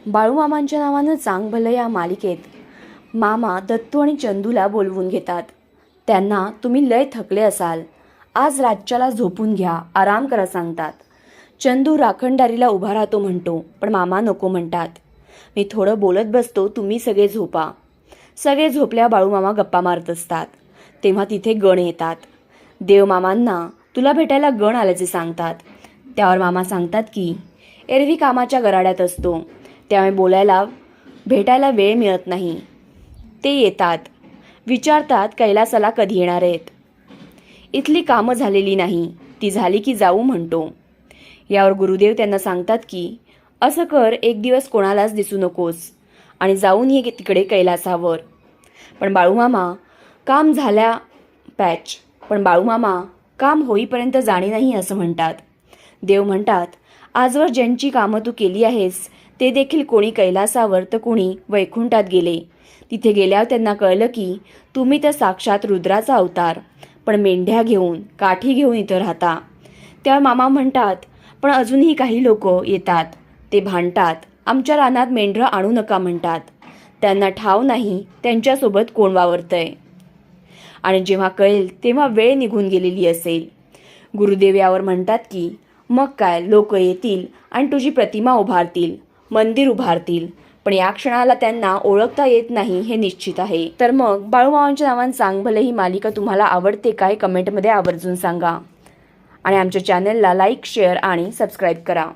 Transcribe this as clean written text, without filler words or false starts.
बाळूमामांच्या नावानं चांग भलं या मालिकेत मामा दत्तू आणि चंदूला बोलवून घेतात. त्यांना तुम्ही लय थकले असाल, आज रातच्याला झोपून घ्या, आराम करा सांगतात. चंदू राखणदारीला उभा राहतो म्हणतो, पण मामा नको म्हणतात. मी थोडं बोलत बसतो, तुम्ही सगळे झोपा. सगळे झोपल्या बाळूमामा गप्पा मारत असतात. तेव्हा तिथे गण येतात. देवमामांना तुला भेटायला गण आल्याचे सांगतात. त्यावर मामा सांगतात की एरवी कामाच्या गराड्यात असतो, त्यामुळे बोलायला भेटायला वेळ मिळत नाही. ते येतात, विचारतात कैलासाला कधी येणार आहेत. इथली कामं झालेली नाही, ती झाली की जाऊ म्हणतो. यावर गुरुदेव त्यांना सांगतात की असं कर, एक दिवस कोणालाच दिसू नकोस आणि जाऊन ये तिकडे कैलासावर. पण बाळूमामा काम होईपर्यंत जाणे नाही असं म्हणतात. देव म्हणतात, आजवर ज्यांची कामं तू केली आहेस ते देखील कोणी कैलासावर तर कोणी वैकुंठात गेले. तिथे गेल्यावर त्यांना कळलं की तुम्ही तर साक्षात रुद्राचा अवतार, पण मेंढ्या घेऊन काठी घेऊन इथं राहता. त्यावर मामा म्हणतात, पण अजूनही काही लोक येतात, ते भांडतात, आमच्या रानात मेंढरं आणू नका म्हणतात. त्यांना ठाव नाही त्यांच्यासोबत कोण वावरतंय. आणि जेव्हा कळेल तेव्हा वेळ निघून गेलेली असेल. गुरुदेव यावर म्हणतात की मग काय, लोक येतील आणि तुझी प्रतिमा उभारतील, मंदिर उभारतील, पण या क्षणाला त्यांना ओळखता येत नाही हे निश्चित आहे. तर मग बाळूमामांच्या नावानं चांग भलं ही मालिका तुम्हाला आवडते काय, कमेंटमध्ये आवर्जून सांगा. आणि आमच्या चॅनलला लाईक, शेअर आणि सबस्क्राईब करा.